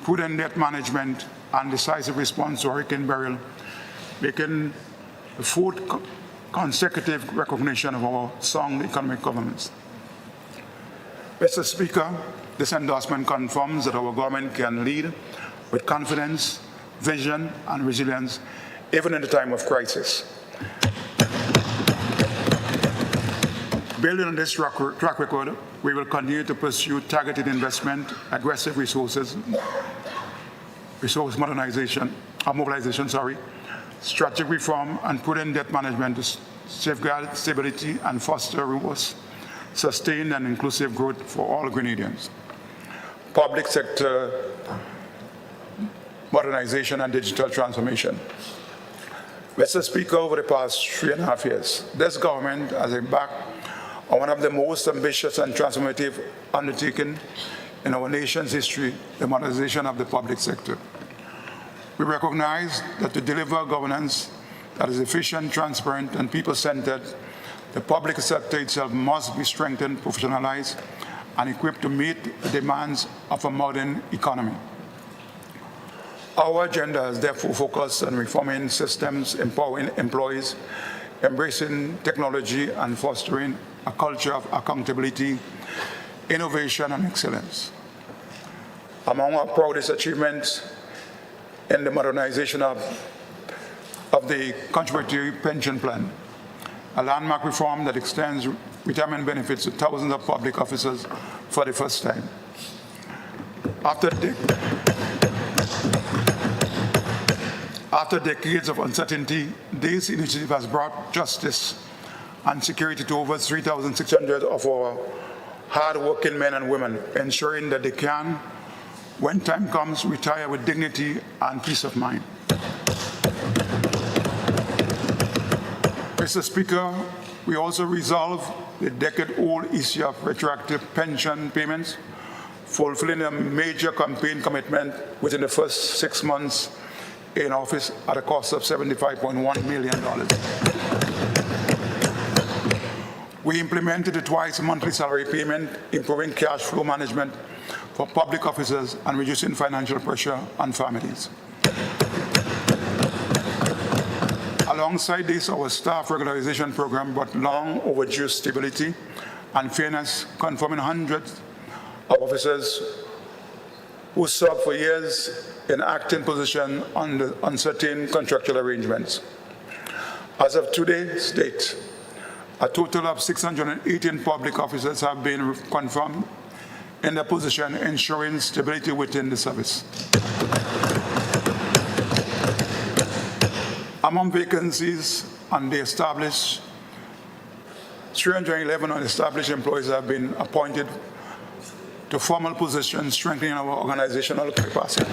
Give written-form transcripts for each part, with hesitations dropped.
prudent debt management, and decisive response to Hurricane Beryl, making the fourth consecutive recognition of our sound economic governance. Mr. Speaker, this endorsement confirms that our government can lead with confidence, vision, and resilience, even in the time of crisis. Building on this track record, we will continue to pursue targeted investment, aggressive resource mobilization, strategic reform, and prudent debt management to safeguard stability and foster robust, sustained, and inclusive growth for all Grenadians. Public sector modernization and digital transformation. Mr. Speaker, over the past 3.5 years, this government has embarked on one of the most ambitious and transformative undertakings in our nation's history, the modernization of the public sector. We recognize that to deliver governance that is efficient, transparent, and people-centered, the public sector itself must be strengthened, professionalized, and equipped to meet the demands of a modern economy. Our agenda is therefore focused on reforming systems, empowering employees, embracing technology, and fostering a culture of accountability, innovation, and excellence. Among our proudest achievements in the modernization of the contributory pension plan, a landmark reform that extends retirement benefits to thousands of public officers for the first time. After decades of uncertainty, this initiative has brought justice and security to over 3,600 of our hard-working men and women, ensuring that they can, when time comes, retire with dignity and peace of mind. Mr. Speaker, we also resolved the decade-old issue of retroactive pension payments, fulfilling a major campaign commitment within the first 6 months in office at a cost of $75.1 million. We implemented a twice-monthly salary payment, improving cash flow management for public officers and reducing financial pressure on families. Alongside this, our staff regularization program brought long overdue stability and fairness, confirming hundreds of officers who served for years in acting position under uncertain contractual arrangements. As of today's date, a total of 618 public officers have been confirmed in their position, ensuring stability within the service. Among vacancies on the established, 311 unestablished employees have been appointed to formal positions, strengthening our organizational capacity.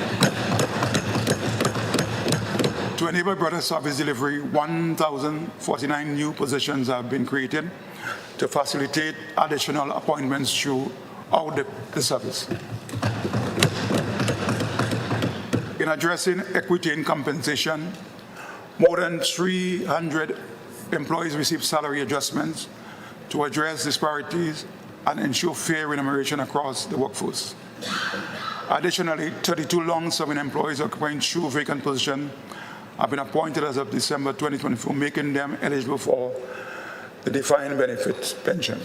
To enable better service delivery, 1,049 new positions have been created to facilitate additional appointments throughout the service. In addressing equity in compensation, more than 300 employees received salary adjustments to address disparities and ensure fair remuneration across the workforce. Additionally, 32 long-serving employees occupying 2 vacant positions have been appointed as of December 2024, making them eligible for the defined benefit pension.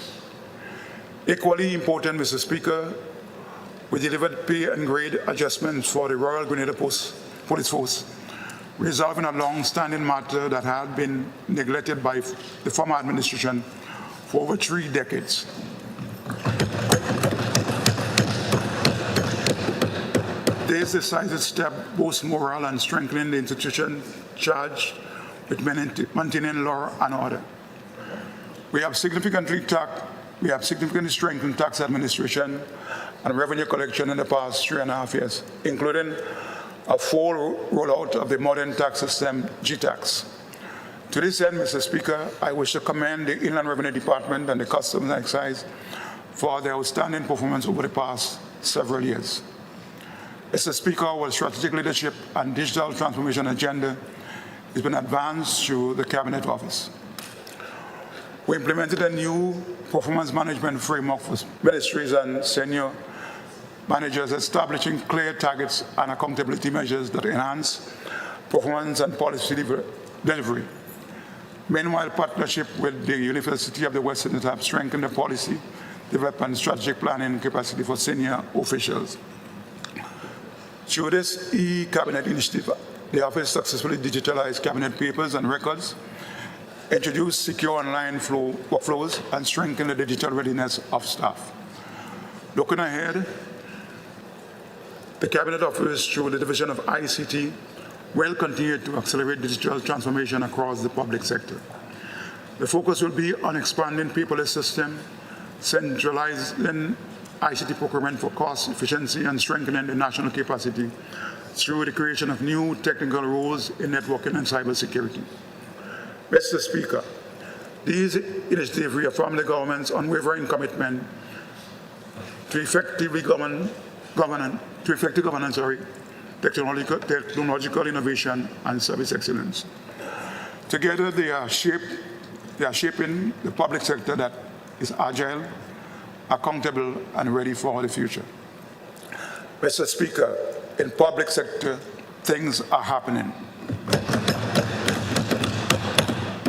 Equally important, Mr. Speaker, we delivered pay and grade adjustments for the Royal Grenada Police Force, resolving a long-standing matter that had been neglected by the former administration for over 3 decades. This decisive step boosts morale and strengthening the institution charged with maintaining law and order. We have significantly strengthened tax administration and revenue collection in the past 3.5 years, including a full rollout of the modern tax system, GTax. To this end, Mr. Speaker, I wish to commend the Inland Revenue Department and the Customs and Excise for their outstanding performance over the past several years. Mr. Speaker, our strategic leadership and digital transformation agenda has been advanced through the Cabinet Office. We implemented a new performance management framework for ministries and senior managers establishing clear targets and accountability measures that enhance performance and policy delivery. Meanwhile, partnership with the University of the West Indies have strengthened the policy development strategic planning capacity for senior officials. Through this e-cabinet initiative, the office successfully digitalized cabinet papers and records, introduced secure online workflows, and strengthened the digital readiness of staff. Looking ahead, the Cabinet Office, through the division of ICT, will continue to accelerate digital transformation across the public sector. The focus will be on expanding paperless system, centralizing ICT procurement for cost efficiency, and strengthening the national capacity through the creation of new technical roles in networking and cybersecurity. Mr. Speaker, these initiatives reaffirm the government's unwavering commitment to effective governance, technological innovation, and service excellence. Together, they are shaping the public sector that is agile, accountable, and ready for the future. Mr. Speaker, in public sector, things are happening.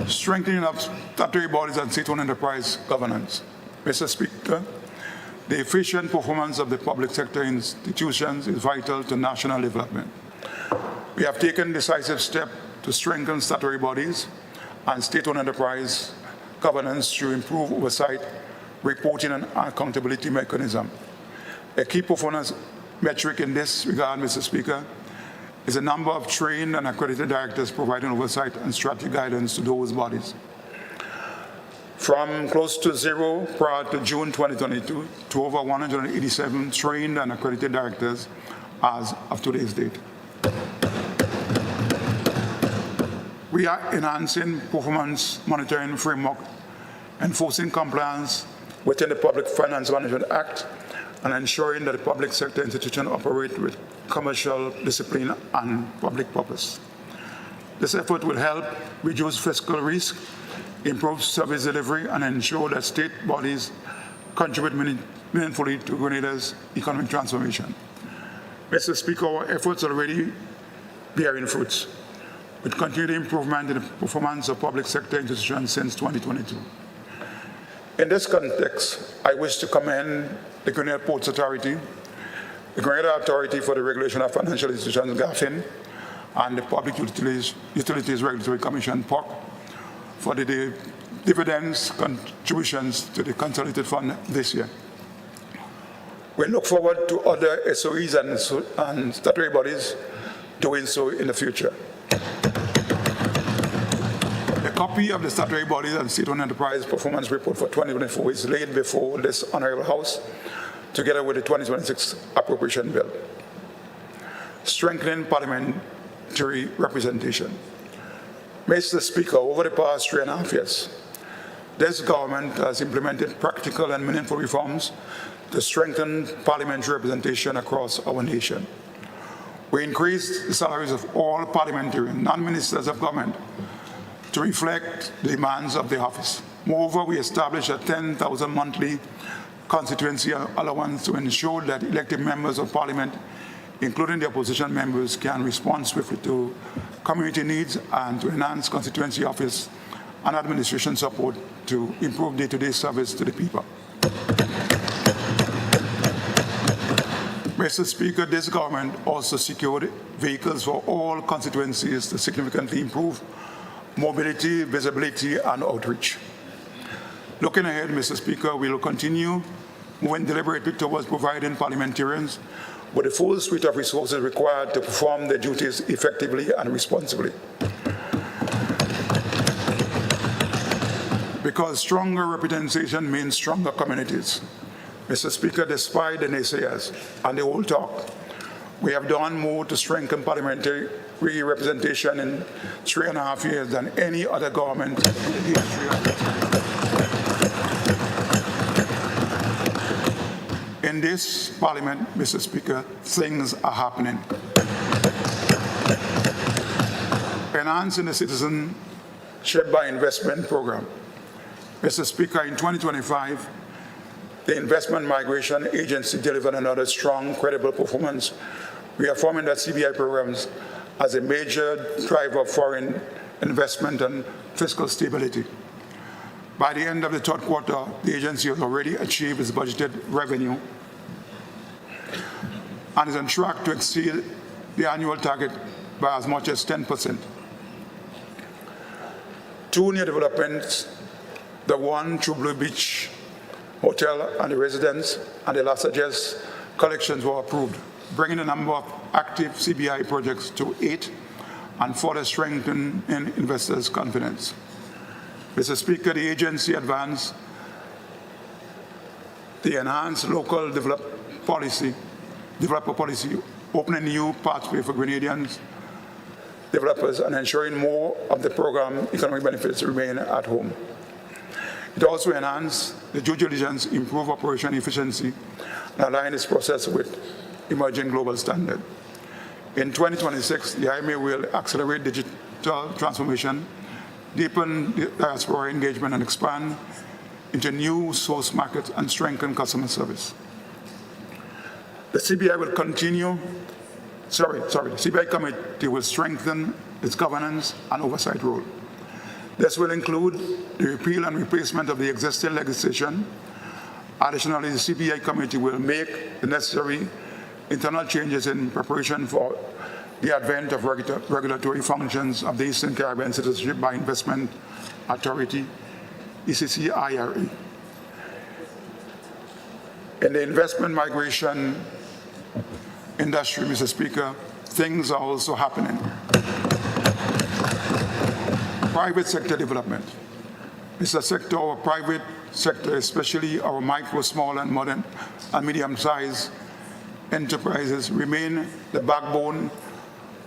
Strengthening of statutory bodies and state-owned enterprise governance. Mr. Speaker, the efficient performance of the public sector institutions is vital to national development. We have taken decisive steps to strengthen statutory bodies and state-owned enterprise governance through improved oversight, reporting, and accountability mechanism. A key performance metric in this regard, Mr. Speaker, is the number of trained and accredited directors providing oversight and strategic guidance to those bodies. From close to zero prior to June 2022 to over 187 trained and accredited directors as of today's date. We are enhancing performance monitoring framework, enforcing compliance within the Public Finance Management Act, and ensuring that the public sector institutions operate with commercial discipline and public purpose. This effort will help reduce fiscal risk, improve service delivery, and ensure that state bodies contribute meaningfully to Grenada's economic transformation. Mr. Speaker, our efforts are already bearing fruits, with continued improvement in the performance of public sector institutions since 2022. In this context, I wish to commend the Grenada Ports Authority, the Grenada Authority for the Regulation of Financial Institutions, GAFIN, and the Public Utilities Regulatory Commission, POC, for the dividends contributions to the Consolidated Fund this year. We look forward to other SOEs and statutory bodies doing so in the future. A copy of the statutory bodies and state-owned enterprise performance report for 2024 is laid before this Honorable House, together with the 2026 appropriation bill. Strengthening parliamentary representation. Mr. Speaker, over the past 3.5 years, this government has implemented practical and meaningful reforms to strengthen parliamentary representation across our nation. We increased the salaries of all parliamentarians, non-ministers of government, to reflect the demands of the office. Moreover, we established a 10,000 monthly constituency allowance to ensure that elected members of parliament, including the opposition members, can respond swiftly to community needs and to enhance constituency office and administration support to improve day-to-day service to the people. Mr. Speaker, this government also secured vehicles for all constituencies to significantly improve mobility, visibility, and outreach. Looking ahead, Mr. Speaker, we will continue moving deliberately towards providing parliamentarians with the full suite of resources required to perform their duties effectively and responsibly. Because stronger representation means stronger communities. Mr. Speaker, despite the naysayers and the old talk, we have done more to strengthen parliamentary representation in 3.5 years than any other government in the history of the country. In this parliament, Mr. Speaker, things are happening. Enhancing the Citizenship by Investment program. Mr. Speaker, in 2025, The Investment Migration Agency delivered another strong, credible performance, reaffirming that CBI programs as a major driver of foreign investment and fiscal stability. By the end of the third quarter, the agency has already achieved its budgeted revenue and is on track to exceed the annual target by as much as 10%. Two new developments, the one True Blue Beach Hotel and the residence, and the Las Angeles collections were approved, bringing the number of active CBI projects to 8 and further strengthening investors' confidence. Mr. Speaker, the agency advanced the enhanced local developer policy, opening new pathways for Grenadians developers and ensuring more of the program economic benefits remain at home. It also enhanced the due diligence, improve operation efficiency, and align this process with emerging global standards. In 2026, the IMA will accelerate digital transformation, deepen diaspora engagement, and expand into new source markets and strengthen customer service. The CBI will the CBI committee will strengthen its governance and oversight role. This will include the repeal and replacement of the existing legislation. Additionally, the CBI committee will make the necessary internal changes in preparation for the advent of regulatory functions of the Eastern Caribbean Citizenship by Investment Authority, ECCIRE. In the investment migration industry, Mr. Speaker, things are also happening. Private sector development. Mr. Sector, our private sector, especially our micro, small, and modern and medium-sized enterprises, remain the backbone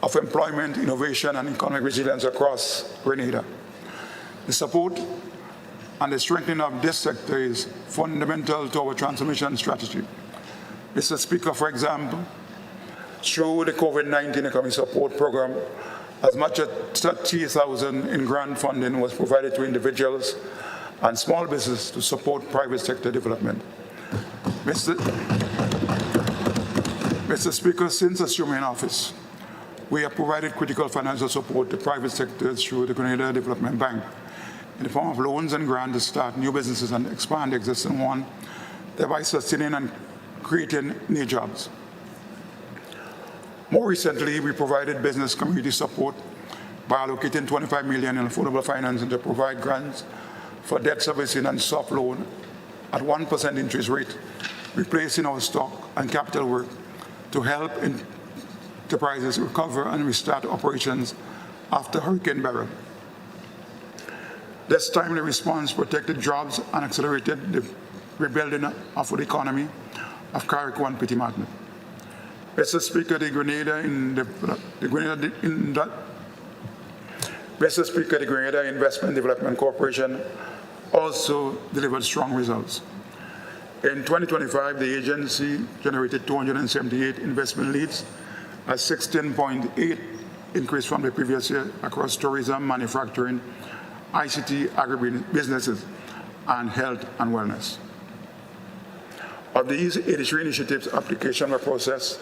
of employment, innovation, and economic resilience across Grenada. The support and the strengthening of this sector is fundamental to our transformation strategy. Mr. Speaker, for example, through the COVID-19 Economic Support Program, as much as $30,000 in grant funding was provided to individuals and small businesses to support private sector development. Mr. Speaker, since assuming office, we have provided critical financial support to private sectors through the Grenada Development Bank in the form of loans and grants to start new businesses and expand existing ones, thereby sustaining and creating new jobs. More recently, we provided business community support by allocating $25 million in affordable financing to provide grants for debt servicing and soft loan at 1% interest rate, replacing our stock and capital work to help enterprises recover and restart operations after Hurricane Beryl. This timely response protected jobs and accelerated the rebuilding of the economy of Carriacou and Petit Martin. Mr. Speaker, the Grenada Investment Development Corporation also delivered strong results. In 2025, the agency generated 278 investment leads, a 16.8 increase from the previous year across tourism, manufacturing, ICT, agribusinesses, and health and wellness. Of these 83 initiatives, applications were processed.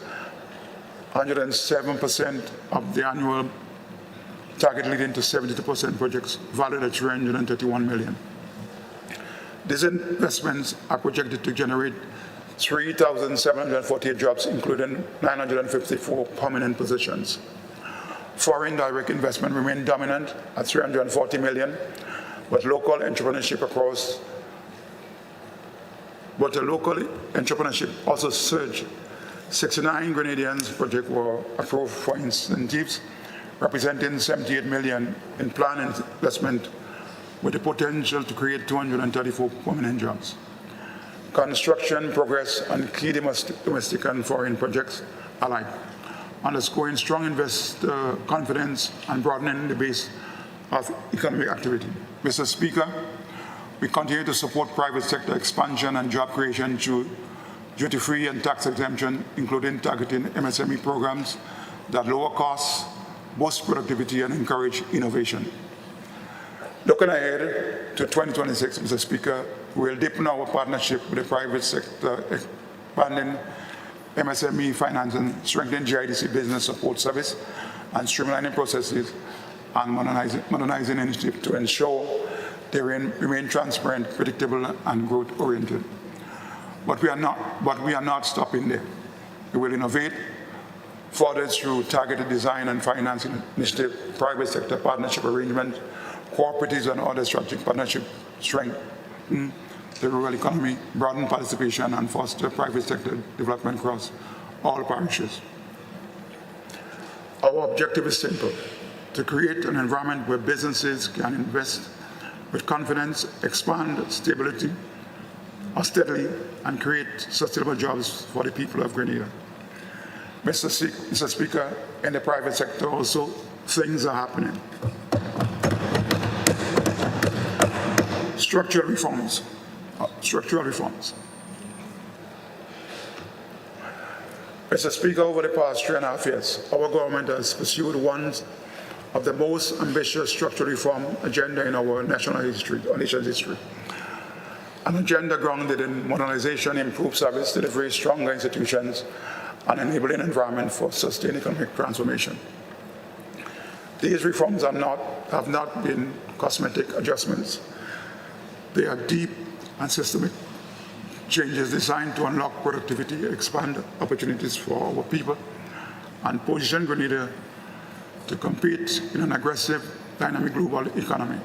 107% of the annual target, leading to 72% projects valued at $331 million. These investments are projected to generate 3,748 jobs, including 954 permanent positions. Foreign direct investment remained dominant at $340 million, but the local entrepreneurship also surged. 69 Grenadians projects were approved for incentives, representing $78 million in planned investment, with the potential to create 234 permanent jobs. Construction progress on key domestic and foreign projects alike, underscoring strong investor confidence and broadening the base of economic activity. Mr. Speaker, we continue to support private sector expansion and job creation through duty-free and tax exemption, including targeting MSME programs that lower costs, boost productivity, and encourage innovation. Looking ahead to 2026, Mr. Speaker, We will deepen our partnership with the private sector, expanding MSME financing, strengthening GIDC business support service, and streamlining processes and modernizing initiatives to ensure they remain transparent, predictable, and growth-oriented. But we are not stopping there. We will innovate further through targeted design and financing initiatives, private sector partnership arrangements, cooperatives, and other strategic partnerships strengthen the rural economy, broaden participation, and foster private sector development across all parishes. Our objective is simple: to create an environment where businesses can invest with confidence, expand steadily, and create sustainable jobs for the people of Grenada. Mr. Speaker, in the private sector also, things are happening. Structural reforms. Mr. Speaker, over the past 3.5 years, our government has pursued one of the most ambitious structural reform agenda in our national history, an agenda grounded in modernization, improved service delivery, stronger institutions, and enabling environment for sustained economic transformation. These reforms have not been cosmetic adjustments. They are deep and systemic changes designed to unlock productivity, expand opportunities for our people, and position Grenada to compete in an aggressive, dynamic global economy.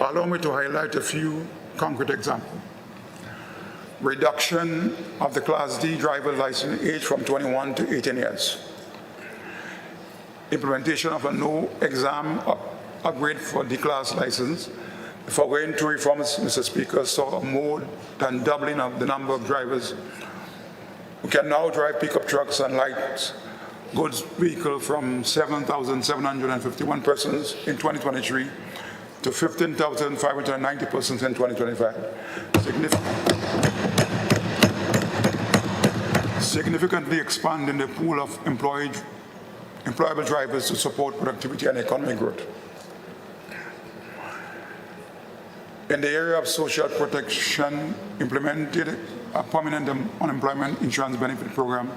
Allow me to highlight a few concrete examples. Reduction of the Class D driver license age from 21 to 18 years. Implementation of a no exam upgrade for D-class license. The foregoing two reforms, Mr. Speaker, saw more than doubling of the number of drivers who can now drive pickup trucks and light goods vehicles from 7,751 persons in 2023 to 15,590 persons in 2025. Significantly expanding the pool of employable drivers to support productivity and economic growth. In the area of social protection, implemented a permanent unemployment insurance benefit program,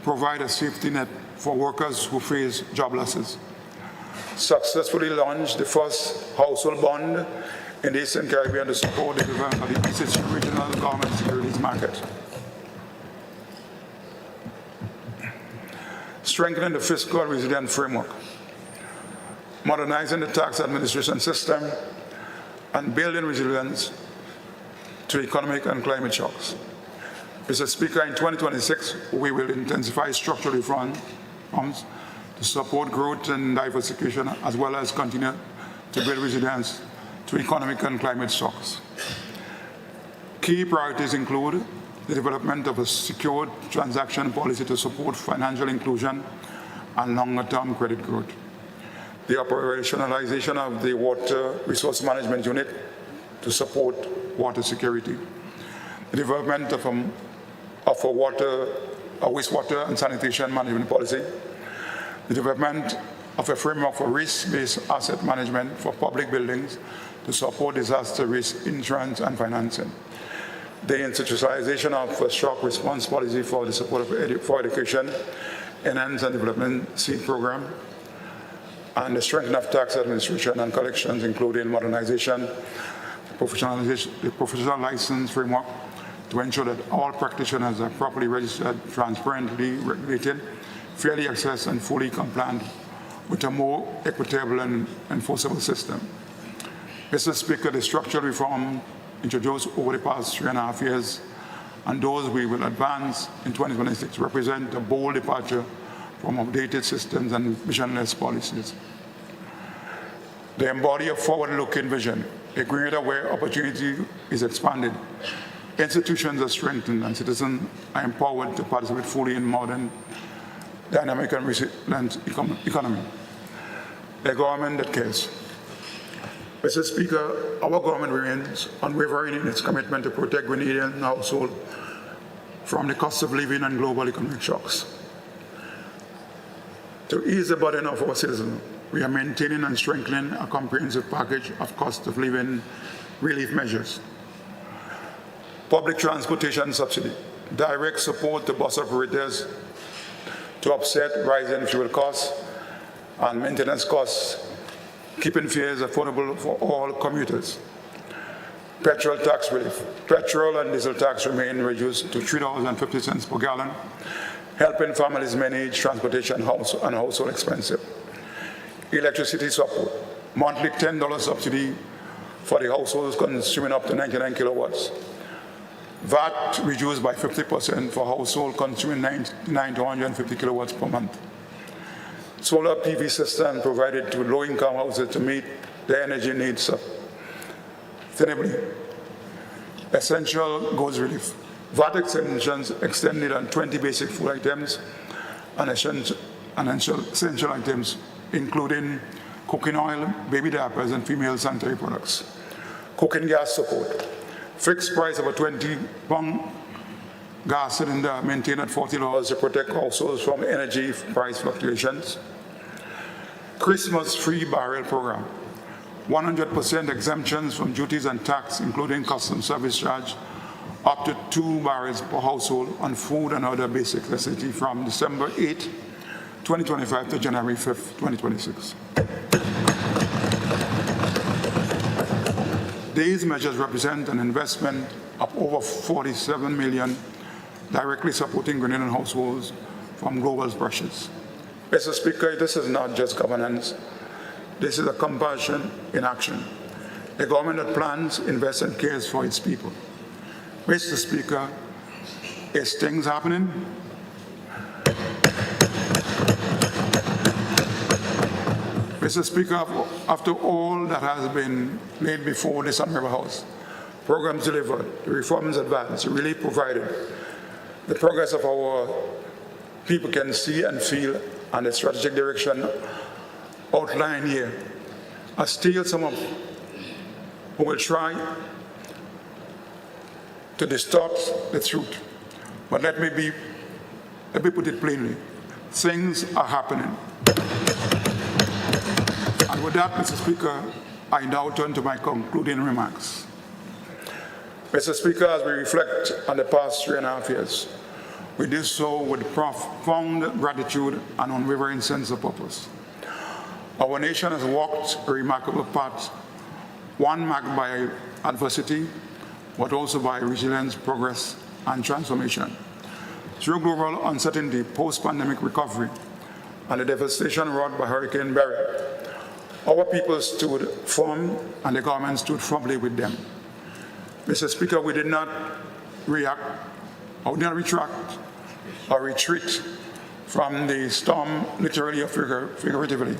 provide a safety net for workers who face job losses. Successfully launched the first household bond in the Eastern Caribbean to support the development of the East regional government securities market. Strengthening the fiscal resilience framework. Modernizing the tax administration system and building resilience to economic and climate shocks. Mr. Speaker, in 2026, we will intensify structural reforms to support growth and diversification, as well as continue to build resilience to economic and climate shocks. Key priorities include the development of a secured transaction policy to support financial inclusion and longer-term credit growth. The operationalization of the Water Resource Management Unit to support water security. The development of a wastewater and sanitation management policy. The development of a framework for risk-based asset management for public buildings to support disaster risk insurance and financing. The institutionalization of a shock response policy for the support of for education, enhance and development seed program, and the strengthening of tax administration and collections, including modernization, the professional license framework to ensure that all practitioners are properly registered, transparently regulated, fairly accessed, and fully compliant with a more equitable and enforceable system. Mr. Speaker, the structural reform introduced over the past 3.5 years and those we will advance in 2026 represent a bold departure from outdated systems and visionless policies. They embody a forward-looking vision, a Grenada where opportunity is expanded, institutions are strengthened, and citizens are empowered to participate fully in modern, dynamic, and resilient economy. A government that cares. Mr. Speaker, our government remains unwavering in its commitment to protect Grenadian households from the cost of living and global economic shocks. To ease the burden of our citizens, we are maintaining and strengthening a comprehensive package of cost of living relief measures. Public transportation subsidy, direct support to bus operators to offset rising fuel costs and maintenance costs, keeping fares affordable for all commuters. Petrol tax relief. Petrol and diesel tax remain reduced to $3.50 per gallon, helping families manage transportation and household expenses. Electricity support. Monthly $10 subsidy for the households consuming up to 99 kilowatts. VAT reduced by 50% for households consuming 99 to 150 kilowatts per month. Solar PV system provided to low-income houses to meet their energy needs sustainably. Essential goods relief. VAT exemptions extended on 20 basic food items and essential items, including cooking oil, baby diapers, and female sanitary products. Cooking gas support. Fixed price of a 20-pound gas cylinder maintained at $40 to protect households from energy price fluctuations. Christmas free barrel program. 100% exemptions from duties and tax, including customs service charge, up to 2 barrels per household on food and other basic necessities from December 8, 2025 to January 5, 2026. These measures represent an investment of over $47 million, directly supporting Grenadian households from global pressures. Mr. Speaker, this is not just governance. This is a compassion in action. A government that plans, invests, and cares for its people. Mr. Speaker, is things happening? Mr. Speaker, after all that has been laid before this honorable House, programs delivered, the reforms advanced, the relief provided, the progress of our people can see and feel, and the strategic direction outlined here, are still some of who will try to distort the truth. But let me put it plainly. Things are happening. And with that, Mr. Speaker, I now turn to my concluding remarks. Mr. Speaker, as we reflect on the past 3.5 years, we do so with profound gratitude and unwavering sense of purpose. Our nation has walked a remarkable path, one marked by adversity, but also by resilience, progress, and transformation. Through global uncertainty, post-pandemic recovery, and the devastation wrought by Hurricane Beryl, our people stood firm, and the government stood firmly with them. Mr. Speaker, we did not react, or did not retract, or retreat from the storm, literally or figuratively.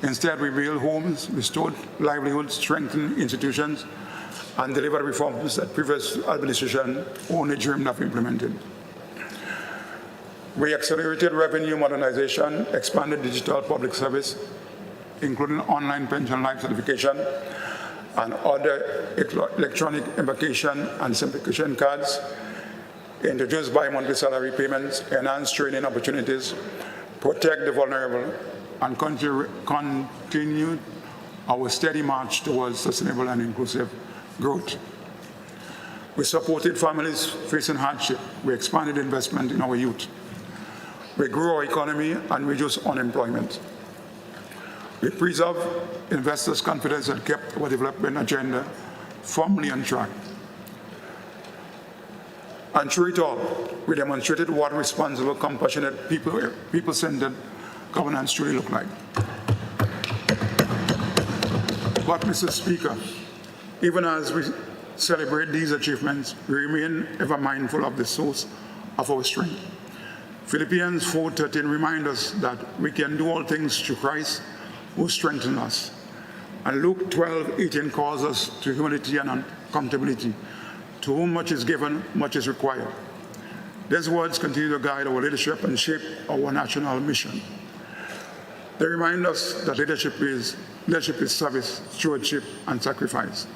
Instead, we built homes, restored livelihoods, strengthened institutions, and delivered reforms that previous administration only dreamed of implementing. We accelerated revenue modernization, expanded digital public service, including online pension life certification and other electronic embarkation and simplification cards, introduced bi-monthly salary payments, enhanced training opportunities, protect the vulnerable, and continue our steady march towards sustainable and inclusive growth. We supported families facing hardship. We expanded investment in our youth. We grew our economy and reduced unemployment. We preserved investors' confidence and kept our development agenda firmly on track. And through it all, we demonstrated what responsible, compassionate, people-centered governance truly look like. But, Mr. Speaker, even as we celebrate these achievements, we remain ever mindful of the source of our strength. Philippians 4:13 reminds us that we can do all things through Christ who strengthens us. And Luke 12:18 calls us to humility and accountability. To whom much is given, much is required. These words continue to guide our leadership and shape our national mission. They remind us that leadership is service, stewardship, and sacrifice.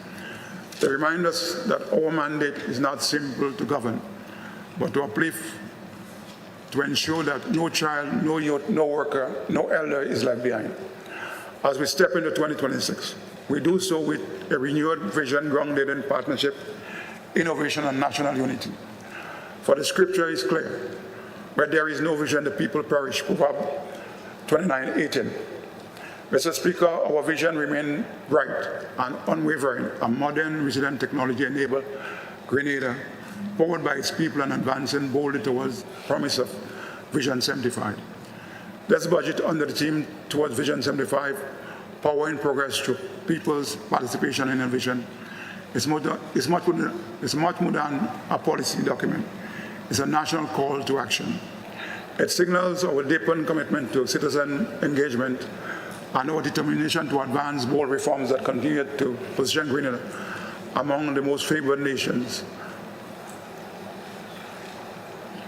They remind us that our mandate is not simple to govern, but to uplift, to ensure that no child, no youth, no worker, no elder is left behind. As we step into 2026, we do so with a renewed vision grounded in partnership, innovation, and national unity. For the scripture is clear, where there is no vision, the people perish. Proverbs 29:18. Mr. Speaker, our vision remains bright and unwavering. A modern, resilient technology-enabled Grenada, powered by its people and advancing boldly towards promise of Vision 75. This budget under the theme towards Vision 75, powering progress through people's participation and innovation, is much more than a policy document. It's a national call to action. It signals our deepened commitment to citizen engagement and our determination to advance bold reforms that continue to position Grenada among the most favored nations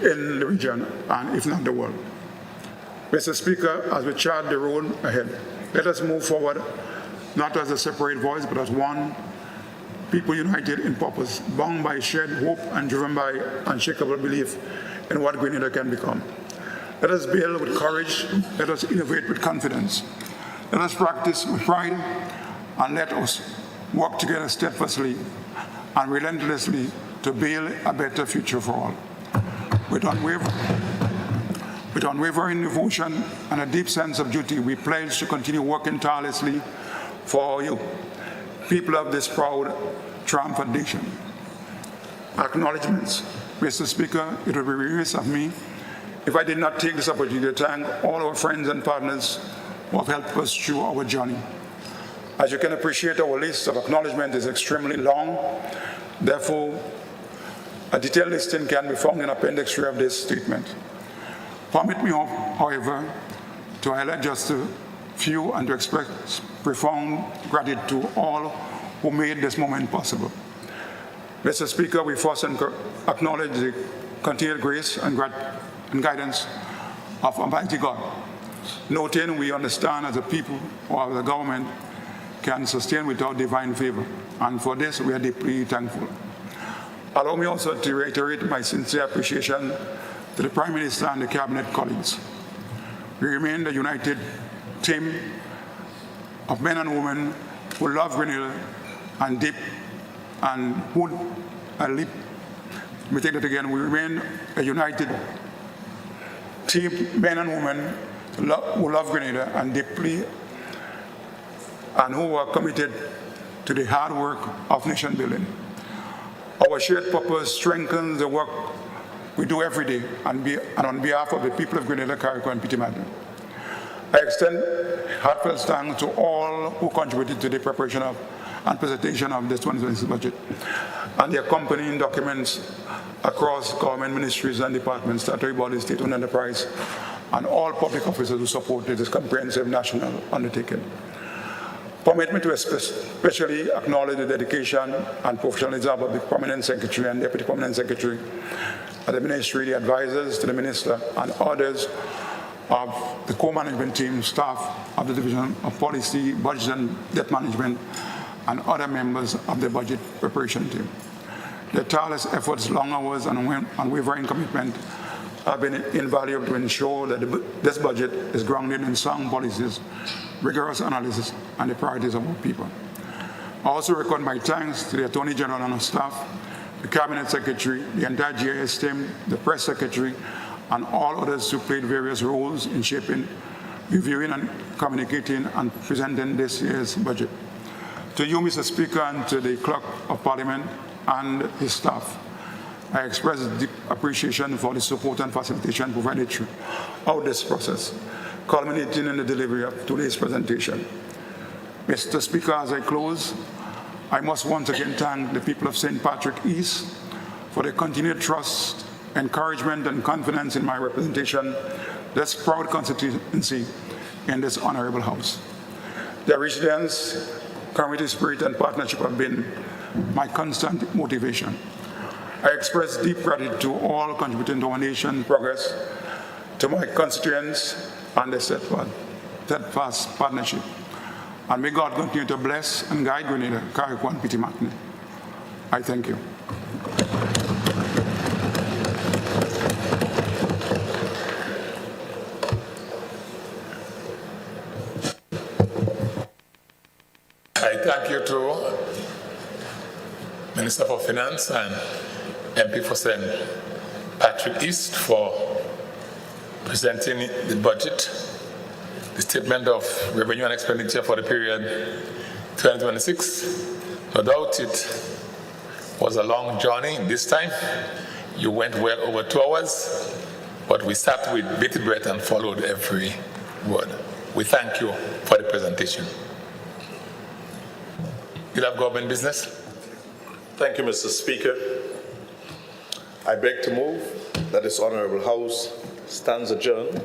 in the region and if not the world. Mr. Speaker, as we chart the road ahead, let us move forward not as a separate voice but as one people united in purpose, bound by shared hope and driven by unshakable belief in what Grenada can become. Let us build with courage, let us innovate with confidence, let us practice with pride, and let us work together steadfastly and relentlessly to build a better future for all. With unwavering devotion and a deep sense of duty, we pledge to continue working tirelessly for you, people of this proud, triumphant nation. Acknowledgements. Mr. Speaker, it would be remiss of me if I did not take this opportunity to thank all our friends and partners who have helped us through our journey. As you can appreciate, our list of acknowledgement is extremely long. Therefore, a detailed listing can be found in Appendix 3 of this statement. Permit me, however, to highlight just a few and to express profound gratitude to all who made this moment possible. Mr. Speaker, we first acknowledge the continued grace and guidance of Almighty God, noting we understand as a people or as a government can sustain without divine favor, and for this we are deeply thankful. Allow me also to reiterate my sincere appreciation to the Prime Minister and the Cabinet colleagues. We remain the united team of men and women who love Grenada and deep and who let me take that again. We remain a united team, men and women who love Grenada and deeply and who are committed to the hard work of nation building. Our shared purpose strengthens the work we do every day and on behalf of the people of Grenada, Carriacou, and Petit Matin. I extend heartfelt thanks to all who contributed to the preparation of and presentation of this 2026 budget and the accompanying documents across government ministries and departments, statutory bodies, state-owned enterprise, and all public officers who supported this comprehensive national undertaking. Permit me to especially acknowledge the dedication and professionalism of the Permanent Secretary and Deputy Permanent Secretary of the Ministry, the advisors to the Minister, and others of the co-management team, staff of the Division of Policy, Budget and Debt Management, and other members of the budget preparation team. Their tireless efforts, long hours, and unwavering commitment have been invaluable to ensure that this budget is grounded in sound policies, rigorous analysis, and the priorities of our people. I also record my thanks to the Attorney General and our staff, the Cabinet Secretary, the entire GIS team, the Press Secretary, and all others who played various roles in shaping, reviewing, and communicating and presenting this year's budget. To you, Mr. Speaker, and to the Clerk of Parliament and his staff, I express deep appreciation for the support and facilitation provided throughout this process, culminating in the delivery of today's presentation. Mr. Speaker, as I close, I must once again thank the people of St. Patrick East for their continued trust, encouragement, and confidence in my representation, this proud constituency in this honorable House. Their resilience, community spirit, and partnership have been my constant motivation. I express deep gratitude to all contributing to our nation's progress, to my constituents, and the steadfast partnership. And may God continue to bless and guide Grenada, Carriacou, and Petit Matin. I thank you. Minister for Finance and MP for St. Patrick East for presenting the budget, the statement of revenue and expenditure for the period 2026. No doubt it was a long journey this time. You went well over 2 hours, but we sat with bated breath and followed every word. We thank you for the presentation. You have government business? Thank you, Mr. Speaker. I beg to move that this Honourable House stands adjourned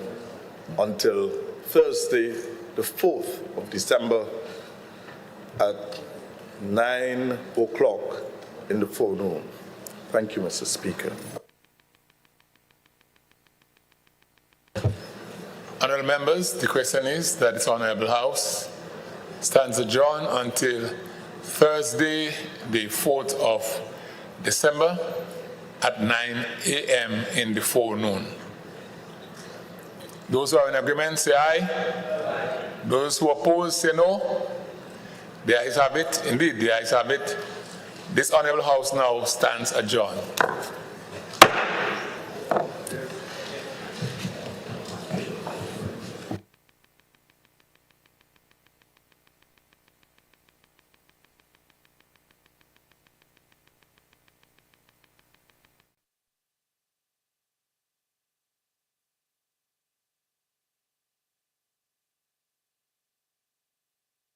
until Thursday, the 4th of December at 9 o'clock in the forenoon. Thank you, Mr. Speaker. Honourable members, the question is that this Honourable House stands adjourned until Thursday, the 4th of December at 9 a.m. in the forenoon. Those who are in agreement say aye. Aye. Those who oppose say no. The ayes have it. Indeed, the ayes have it. This Honourable House now stands adjourned.